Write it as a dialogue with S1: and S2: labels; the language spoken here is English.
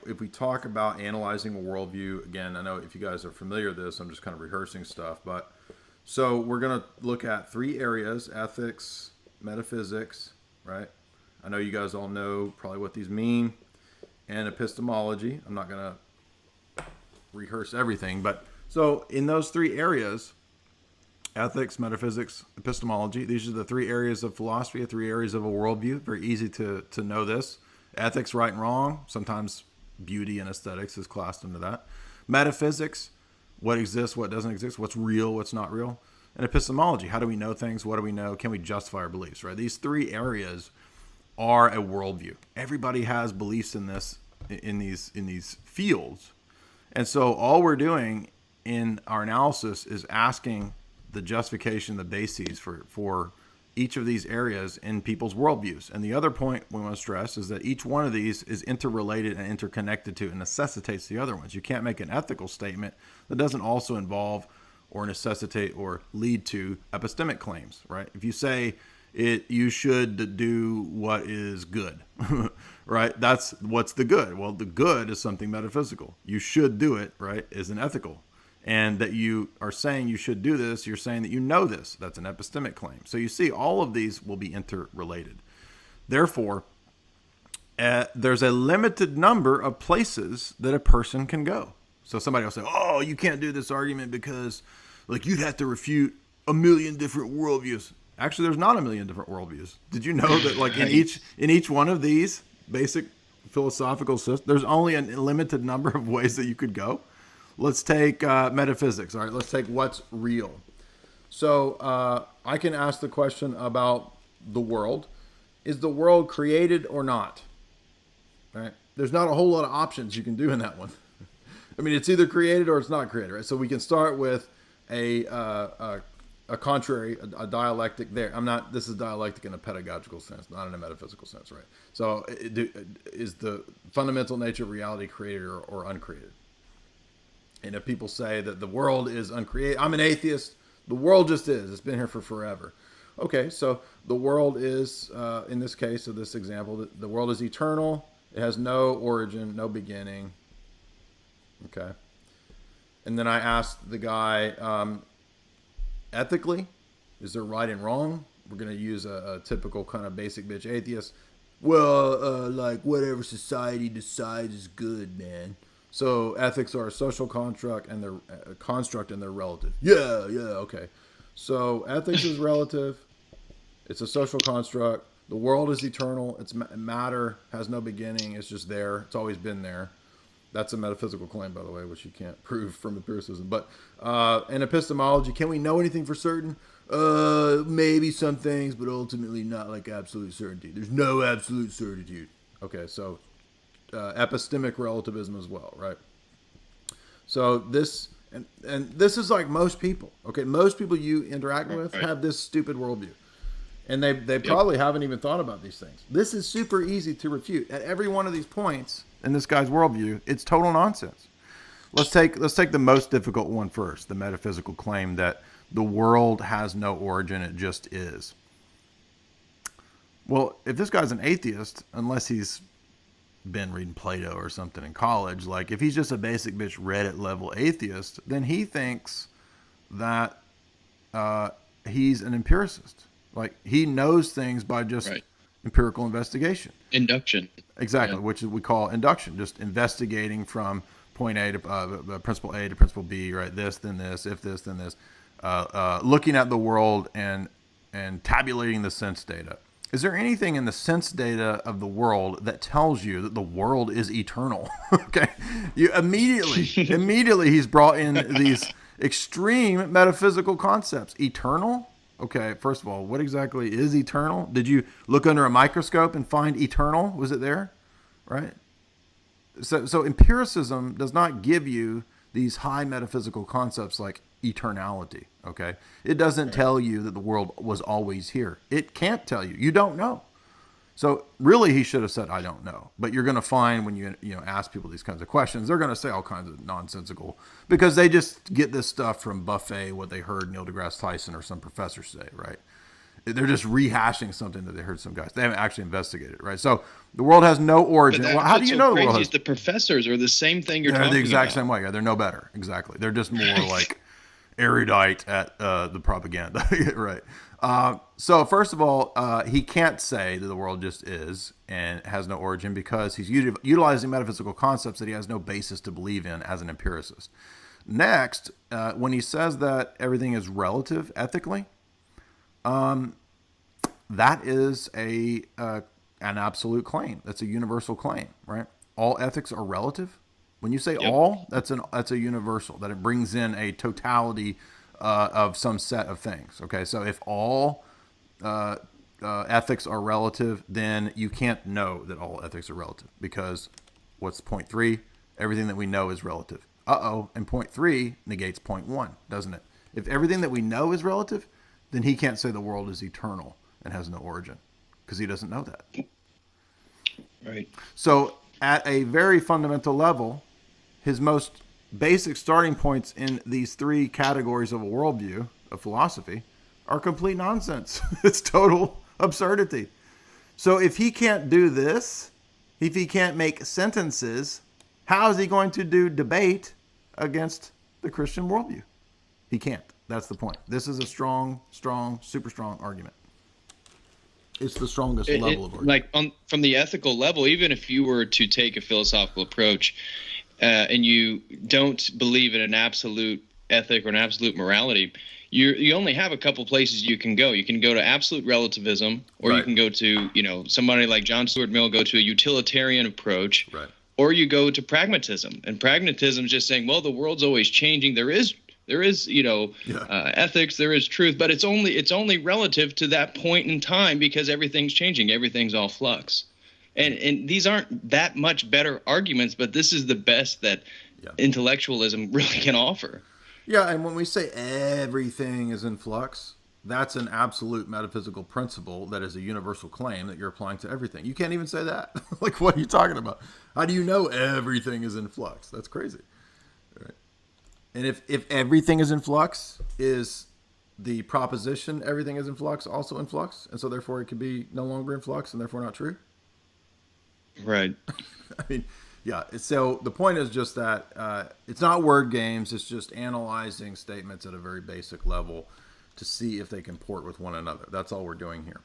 S1: if we talk about analyzing a worldview, again, I know if you guys are familiar with this, I'm just kind of rehearsing stuff, but so we're going to look at three areas: ethics, metaphysics, right? I know you guys all know probably what these mean, and epistemology. I'm not going to rehearse everything, but so in those three areas, ethics, metaphysics, epistemology, these are the three areas of philosophy, the three areas of a worldview. Very easy to know this. Ethics, right and wrong. Sometimes beauty and aesthetics is classed into that. Metaphysics, what exists, what doesn't exist, what's real, what's not real. And epistemology, how do we know things? What do we know? Can we justify our beliefs, right? These three areas are a worldview. Everybody has beliefs in these fields. And so all we're doing in our analysis is asking the justification, the bases for each of these areas in people's worldviews. And the other point we want to stress is that each one of these is interrelated and interconnected to and necessitates the other ones. You can't make an ethical statement that doesn't also involve or necessitate or lead to epistemic claims, right? If you say you should do what is good, right? That's what's the good. Well, the good is something metaphysical. You should do it, right, is an ethical. And that you are saying you should do this, you're saying that you know this. That's an epistemic claim. So you see, all of these will be interrelated. Therefore, there's a limited number of places that a person can go. So somebody will say, oh, you can't do this argument because like you'd have to refute a million different worldviews. Actually, there's not a million different worldviews. Did you know that like in each one of these basic philosophical systems, there's only a limited number of ways that you could go? Let's take metaphysics. All right, let's take what's real. So I can ask the question about the world. Is the world created or not? Right? There's not a whole lot of options you can do in that one. I mean, it's either created or it's not created, right? So we can start with a contrary, a dialectic there. This is dialectic in a pedagogical sense, not in a metaphysical sense, right? So is the fundamental nature of reality created or uncreated? And if people say that the world is uncreated, I'm an atheist, the world just is. It's been here for forever. Okay, so the world is, in this case of this example, the world is eternal. It has no origin, no beginning. Okay. And then I asked the guy, ethically, is there right and wrong? We're going to use a typical kind of basic bitch atheist. Well, like whatever society decides is good, man. So ethics are a social construct and they're relative. Yeah, okay. So ethics is relative. It's a social construct. The world is eternal. It's matter, has no beginning. It's just there. It's always been there. That's a metaphysical claim, by the way, which you can't prove from empiricism. But in epistemology, can we know anything for certain? Maybe some things, but ultimately not like absolute certainty. There's no absolute certitude. Okay, so epistemic relativism as well, right? So this and this is like most people. Okay, most people you interact with have this stupid worldview, and they probably haven't even thought about these things. This is super easy to refute at every one of these points in this guy's worldview. It's total nonsense. Let's take the most difficult one first, the metaphysical claim that the world has no origin, it just is. Well, if this guy's an atheist, unless he's been reading Plato or something in college, like if he's just a basic bitch Reddit level atheist, then he thinks that he's an empiricist. Like he knows things by just empirical investigation.
S2: Induction.
S1: Exactly, which we call induction, just investigating from point A to principle A to principle B, right? This, then this, if this, then this. Looking at the world and tabulating the sense data. Is there anything in the sense data of the world that tells you that the world is eternal? Okay, you immediately he's brought in these extreme metaphysical concepts. Eternal? Okay, first of all, what exactly is eternal? Did you look under a microscope and find eternal? Was it there? Right? So empiricism does not give you these high metaphysical concepts like eternality, okay? It doesn't tell you that the world was always here. It can't tell you. You don't know. So really he should have said, I don't know. But you're going to find when you ask people these kinds of questions, they're going to say all kinds of nonsensical because they just get this stuff from Buffet, what they heard Neil deGrasse Tyson or some professor say, right? They're just rehashing something that they heard some guys. They haven't actually investigated it, right? So the world has no origin. Well, how do you know the world has?
S2: The professors are the same thing you're
S1: They're
S2: talking
S1: the exact
S2: about.
S1: same way. Yeah, they're no better. Exactly. They're just more like erudite at the propaganda, right? So first of all, he can't say that the world just is and has no origin because he's utilizing metaphysical concepts that he has no basis to believe in as an empiricist. Next, when he says that everything is relative ethically, that is an absolute claim. That's a universal claim, right? All ethics are relative. When you say
S2: Yep.
S1: all, that's a universal. That it brings in a totality of some set of things. Okay, so if all ethics are relative, then you can't know that all ethics are relative because what's point three? Everything that we know is relative. And point three negates point one, doesn't it? If everything that we know is relative, then he can't say the world is eternal and has no origin because he doesn't know that.
S2: Right.
S1: So at a very fundamental level, his most basic starting points in these three categories of a worldview of philosophy are complete nonsense. It's total absurdity. So if he can't do this, if he can't make sentences, how is he going to do debate against the Christian worldview? He can't. That's the point. This is a strong, super strong argument. It's the strongest level of argument.
S2: Like from the ethical level, even if you were to take a philosophical approach and you don't believe in an absolute ethic or an absolute morality, you only have a couple places you can go. You can go to absolute relativism, or you can go to, somebody like John Stuart Mill, go to a utilitarian approach,
S1: Right.
S2: or you go to pragmatism. And pragmatism is just saying, well, the world's always changing. There is ethics, there is truth, but it's only relative to that point in time because everything's changing, everything's all flux, and these aren't that much better arguments, but this is the best that intellectualism really can offer.
S1: Yeah, and when we say everything is in flux, that's an absolute metaphysical principle that is a universal claim that you're applying to everything. You can't even say that. Like, what are you talking about? How do you know everything is in flux? That's crazy. And if everything is in flux, is the proposition everything is in flux also in flux? And so therefore it could be no longer in flux and therefore not true?
S2: Right.
S1: I mean, yeah. So the point is just that it's not word games. It's just analyzing statements at a very basic level to see if they comport with one another. That's all we're doing here.